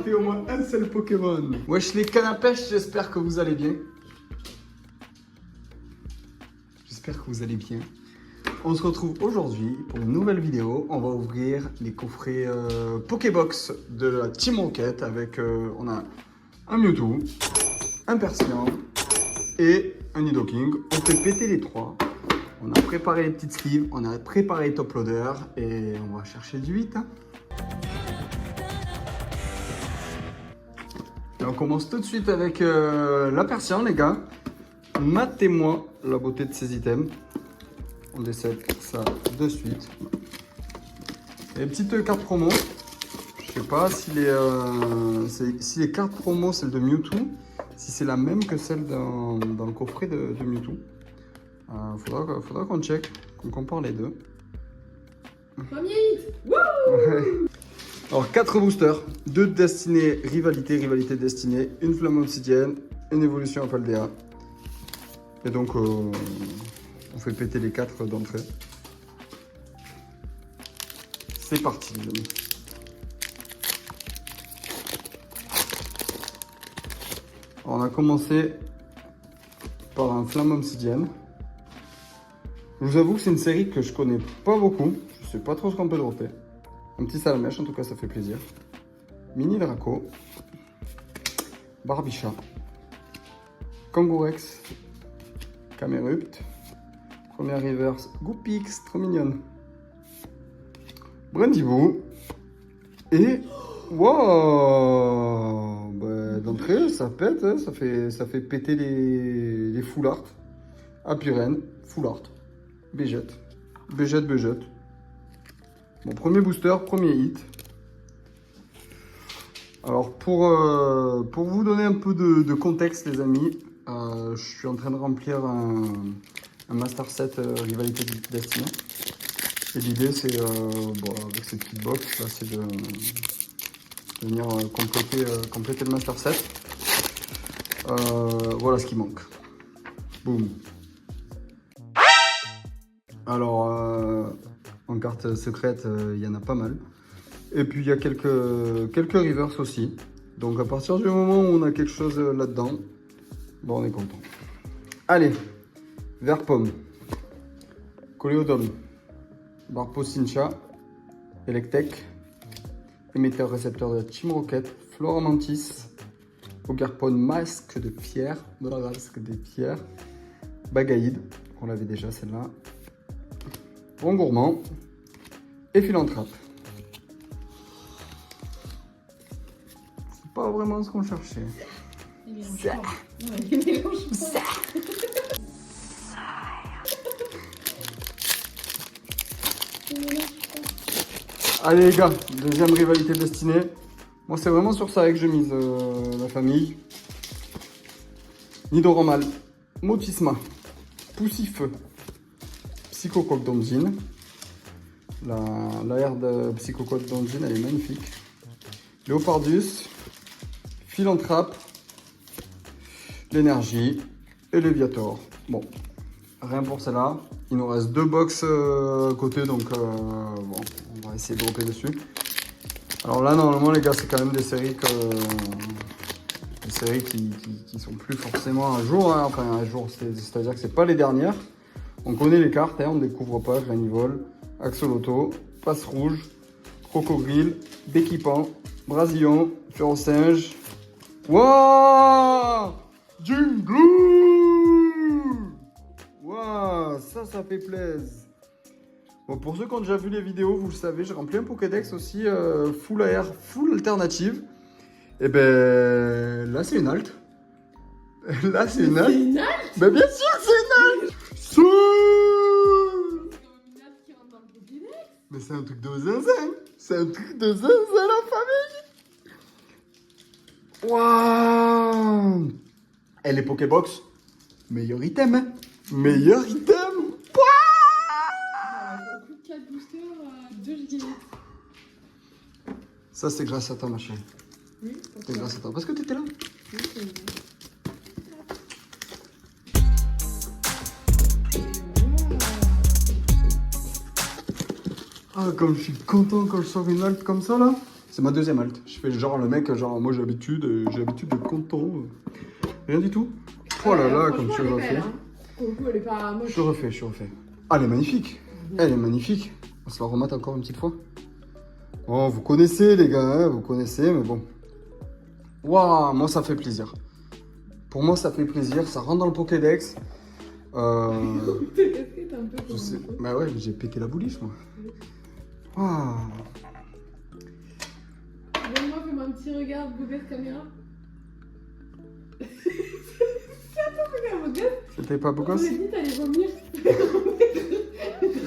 attrapé au moins un seul Pokémon. Wesh les cannes à pêche, j'espère que vous allez bien. J'espère que vous allez bien. On se retrouve aujourd'hui pour une nouvelle vidéo. On va ouvrir les coffrets Pokébox de la Team Rocket avec on a un Mewtwo, un Persian et un Nidoking. On fait péter les trois. On a préparé les petites sleeves, on a préparé les top loaders et on va chercher du 8. Hein. Et on commence tout de suite avec la Persian, les gars. Matez-moi la beauté de ces items. On décèle ça de suite. Et les petites cartes promo. Je sais pas si les cartes promo, celle de Mewtwo, si c'est la même que celle dans le coffret de Mewtwo. Faudra qu'on check, qu'on compare les deux. Premier hit. Wouh. Alors 4 boosters, 2 destinées rivalité destinée, une flamme obsidienne, une évolution à Paldea. Et donc on fait péter les 4 d'entrée. C'est parti les amis. Alors, on a commencé par un flamme obsidienne. Je vous avoue que c'est une série que je connais pas beaucoup. Je sais pas trop ce qu'on peut dropper. Un petit salamèche, en tout cas, ça fait plaisir. Mini Draco. Barbicha. Kangourex. Camerupt. Première reverse. Goopix, trop mignonne. Brandibou. Et... Wow, bah, d'entrée, ça pète. Hein, ça fait péter les full art. Apuren, full art. Bégette. Bégette. Bon, premier booster, premier hit. Alors, pour vous donner un peu de contexte, les amis, je suis en train de remplir un Master Set Rivalité Destinée. Et l'idée, c'est, avec cette petite box, là, c'est de venir compléter le Master Set. Voilà ce qui manque. Boum. Alors, en carte secrète, il y en a pas mal. Et puis, il y a quelques reverse aussi. Donc, à partir du moment où on a quelque chose là-dedans, bon, on est content. Allez, vert pomme, Coléodome, Barpocincha, Electek, émetteur récepteur de la Team Rocket, Floramantis, Ogarpon, masque de pierre, Bagaïde, on l'avait déjà celle-là. Bon gourmand et philanthrope. C'est pas vraiment ce qu'on cherchait. Allez les gars, deuxième rivalité destinée. Moi c'est vraiment sur ça que je mise la famille. Nidoramal, Motisma, Poussifeu. Psychocoque d'Onjin. La de Psychocoque d'Onjin, elle est magnifique. Léopardus, Philanthrope, l'énergie et le Viator. Bon, rien pour celle-là. Il nous reste 2 box côté, donc bon, on va essayer de dropper dessus. Alors là, normalement, les gars, c'est quand même des séries qui sont plus forcément à jour. Hein. Enfin, à jour, c'est-à-dire que c'est pas les dernières. On connaît les cartes, hein, on ne découvre pas. Granivol, Axolotl, Passe Rouge, Crocodile, Béquipan, Brasillon, Férocinge. Wouah, Jingle. Wouah, ça fait plaisir. Bon, pour ceux qui ont déjà vu les vidéos, vous le savez, j'ai rempli un Pokédex aussi full AR, full alternative. Et ben là, c'est une alt. Là, c'est une alt. C'est une alt. Ben bien sûr, c'est une alt. Mais c'est un truc de zinzin. C'est un truc de zinzin, la famille. Waouh. Et les Pokébox, meilleur item, hein. Meilleur item. Ça, c'est grâce à toi, ma chérie. Oui, c'est grâce à toi. Parce que t'étais là. Oui, c'est vrai. Ah, comme je suis content quand je sors une alt comme ça, là. C'est ma deuxième halte. Je fais genre le mec, genre moi j'ai l'habitude d'être content. Rien du tout. Oh là là, comme tu franchement, elle est refais. belle, hein. Pour le coup, elle est pas moche. Je refais. Ah, elle est magnifique. Elle est magnifique. On se la remate encore une petite fois. Oh, vous connaissez les gars, hein, vous connaissez, mais bon. Waouh, moi ça fait plaisir. Pour moi ça fait plaisir, ça rentre dans le Pokédex. T'es casquette un peu Je comme sais. un peu. Bah ouais, j'ai pété la bouliche moi. Waouh. Donne-moi, fais-moi un petit regard, Bobette caméra. Attends, regarde, Bobette. C'était pas beau On gosse? m'a dit t'allais vomir.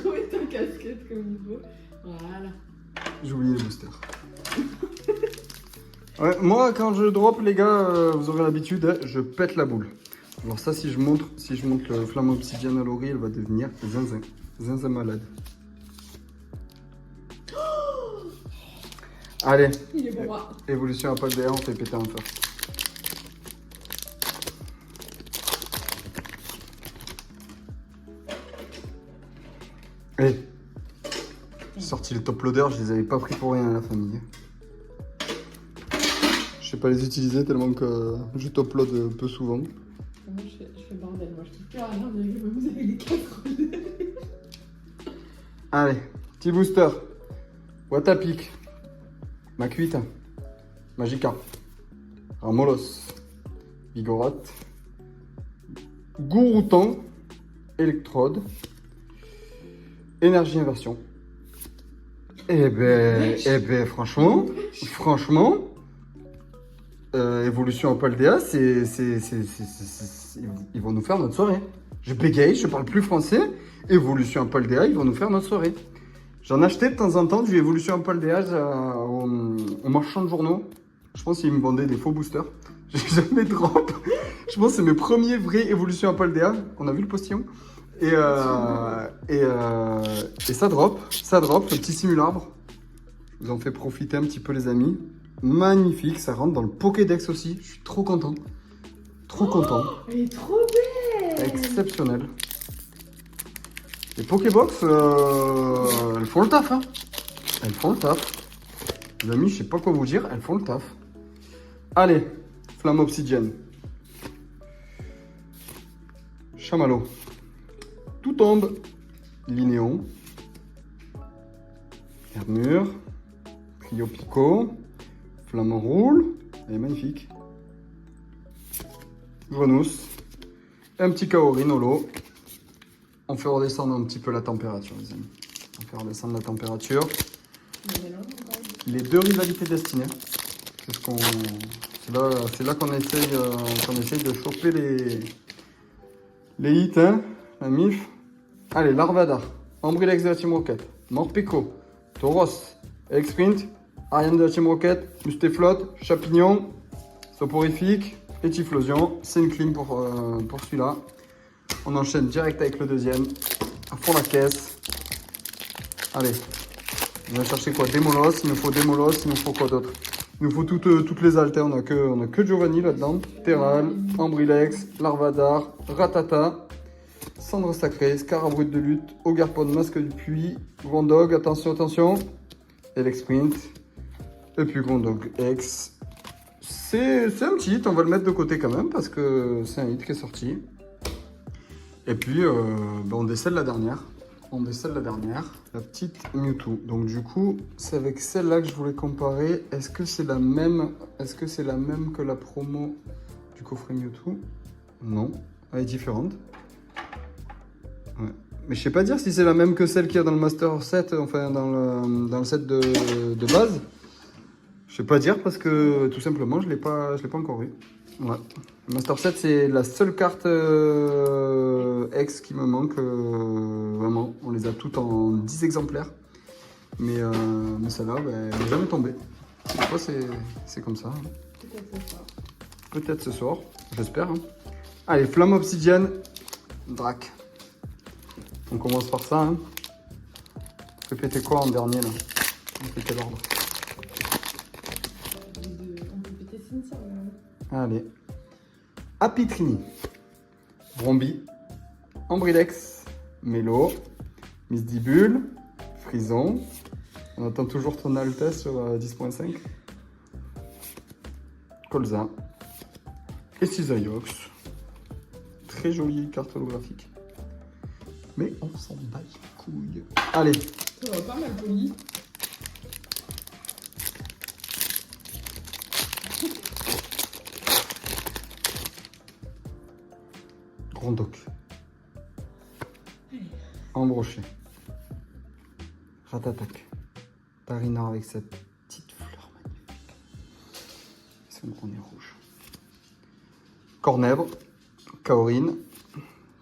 Remets ta casquette comme il faut. Voilà. J'ai oublié le booster. Ouais, moi quand je drop les gars, vous aurez l'habitude, hein, je pète la boule. Alors ça si je montre le flamme obsidienne à Laurie, elle va devenir zinzin. Zinzin malade. Allez, Il est pour moi. évolution à pas d'air, on fait péter un feu. Eh, j'ai sorti le top loader, je les avais pas pris pour rien à la famille. Je sais pas les utiliser tellement que je top load peu souvent. Moi, je fais bordel. Moi, je trouve plus rien de régler, mais vous avez les casseroles. Allez, petit booster. Watapic. Makuita. Magica. Ramolos. Vigorat. Gouroutan. Électrode. Énergie inversion. Eh ben, franchement, évolution à Paldea, ils vont nous faire notre soirée. Je bégaye, je parle plus français. Évolution à Paldea, ils vont nous faire notre soirée. J'en achetais de temps en temps du évolution à Paldea au marchand de journaux. Je pense qu'ils me vendaient des faux boosters. J'ai jamais drop. Je pense que c'est mes premiers vrais évolutions à Paldea. On a vu le postillon. Et ça drop, le petit simulabre. Je vous en fais profiter un petit peu les amis. Magnifique, ça rentre dans le Pokédex aussi. Je suis trop content. Trop content. Elle est trop belle. Exceptionnel. Les Pokébox, elles font le taf. Hein. Elles font le taf. Les amis, je sais pas quoi vous dire, elles font le taf. Allez, flamme obsidienne. Chamallow. Tout tombe. Linéon. Armure. Trio Pico. Flamme roule. Elle est magnifique. Grenousse. Et un petit Kaori Nolo. On fait redescendre un petit peu la température, les amis. On fait redescendre la température. Les deux rivalités destinées. C'est là qu'on essaye de choper les hits, hein, la MIF. Allez, Larvadar, Ambrilex de la Team Rocket, Morpeko, Tauros, X-Sprint, Ariane de la Team Rocket, Mustéflotte, Chapignon, Soporifique et Typhlosion. C'est une clean pour celui-là. On enchaîne direct avec le deuxième. À fond la caisse. Allez. On va chercher quoi? Démolos. Il nous faut Démolos. Il nous faut quoi d'autre? Il nous faut toutes les alters. On a que Giovanni là-dedans. Terral, Ambrilex, Larvadar, Ratata, Cendre Sacrée, Scarabrute de lutte, Ogarpon, Masque du Puits, Grondog. Attention. Elexprint. Et puis Grondog X. C'est un petit hit. On va le mettre de côté quand même parce que c'est un hit qui est sorti. Et puis, on décèle la dernière. La petite Mewtwo. Donc du coup, c'est avec celle-là que je voulais comparer. Est-ce que c'est la même que la promo du coffret Mewtwo? Non, elle est différente. Ouais. Mais je sais pas dire si c'est la même que celle qu'il y a dans le Master Set, enfin dans le set de base. Je sais pas dire parce que tout simplement, je l'ai pas encore eu. Ouais. Le Master 7, c'est la seule carte X qui me manque. Vraiment, on les a toutes en 10 exemplaires. Mais celle-là, elle n'est jamais tombée. Des fois, c'est comme ça. Peut-être ce soir, j'espère. Hein. Allez, flamme obsidienne, Drac. On commence par ça. Hein. On fait péter quoi en dernier là? On fait quel ordre? On peut péter Cynthia. Allez. Apitrini, Brombi, Ambrilex, Mélo, Misdibule, Frison, On attend toujours ton Altesse sur 10.5. Colza. Et Cisaiox. Très jolie carte holographique. Mais on s'en bat les couilles. Allez. Ça va pas mal poli. Rondoc. Embroché. Ratatac. Tarinor avec cette petite fleur magnifique. Son gros nez rouge. Cornèvre. Kaorine.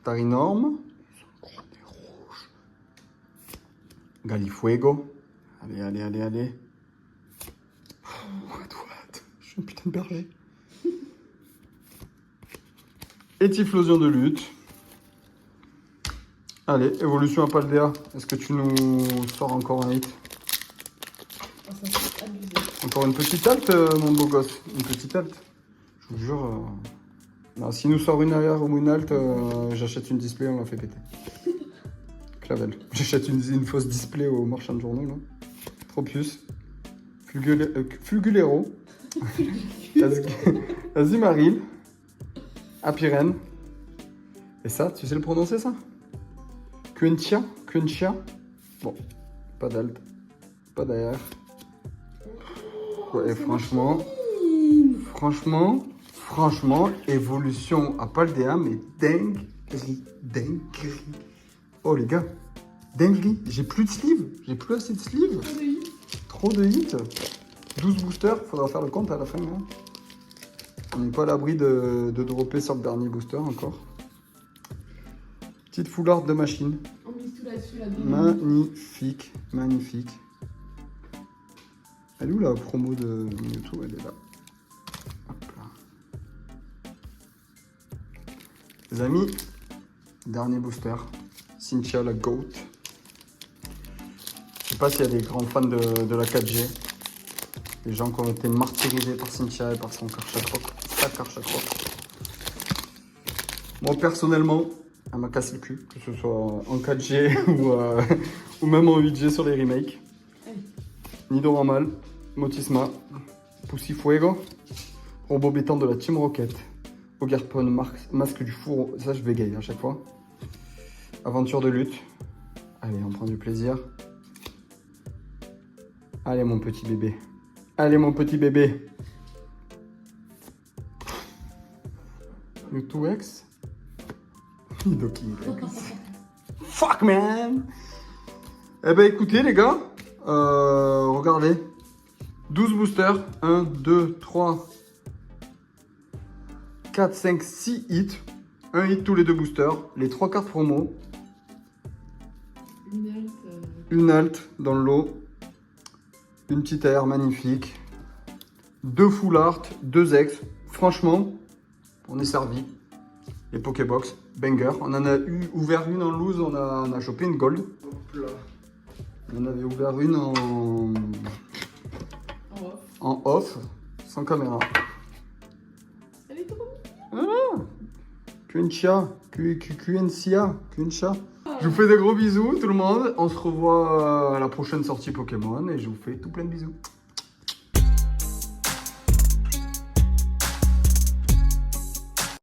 Tarinorme. Son gros nez rouge. Galifuego. Allez, allez, allez, allez. What. Je suis un putain de berger. Et Typhlosion de lutte. Allez, évolution à Paldea. Est-ce que tu nous sors encore un hit? Oh, ça fait abusé. Encore une petite halte, mon beau gosse. Une petite halte. Je vous jure. Non, s'il nous sort une arrière ou une halte, j'achète une display, on la fait péter. Clavel. J'achète une fausse display au marchand de journaux, là. Tropius. Fulgulero. Azimaril. Apirène. Et ça, tu sais le prononcer, ça? Quentia. Bon, pas d'alt, pas d'AR. Ouais, et franchement, évolution à Paldea, mais dinguerie. Oh les gars, dinguerie. J'ai plus de sleeve, j'ai plus assez de sleeve. Trop de hits. 12 boosters, faudra faire le compte à la fin. Hein. On n'est pas à l'abri de dropper sur le dernier booster encore. Petite foulard de machine. On mise tout là-dessus, là. Magnifique. Elle est où la promo de Mewtwo? Elle est là. Hop là. Les amis, dernier booster. Cynthia la GOAT. Je sais pas s'il y a des grands fans de la 4G. Les gens qui ont été martyrisés par Cynthia et par son Karchakroc. Moi personnellement, elle m'a cassé le cul, que ce soit en 4G ou même en 8G sur les remakes. Nidoramal, Motisma, Pussifuego, Robot Bétant de la Team Rocket, Ogerpon, Masque du Four, ça je bégaye à chaque fois. Aventure de lutte. Allez, on prend du plaisir. Allez mon petit bébé. Mewtwo X. Nidoking X. Fuck man. Eh ben écoutez les gars, regardez. 12 boosters. 1, 2, 3, 4, 5, 6 hits. Un hit tous les deux boosters. Les 3 cartes promo. Une halte dans le lot. Une petite AR magnifique. 2 full art, 2 ex. Franchement, on est servi. Les Pokébox, banger. On en a ouvert une en loose, on a chopé une gold. Hop là. On en avait ouvert une en off, sans caméra. Elle est trop Voilà. Quencha. Je vous fais des gros bisous tout le monde. On se revoit à la prochaine sortie Pokémon et je vous fais tout plein de bisous.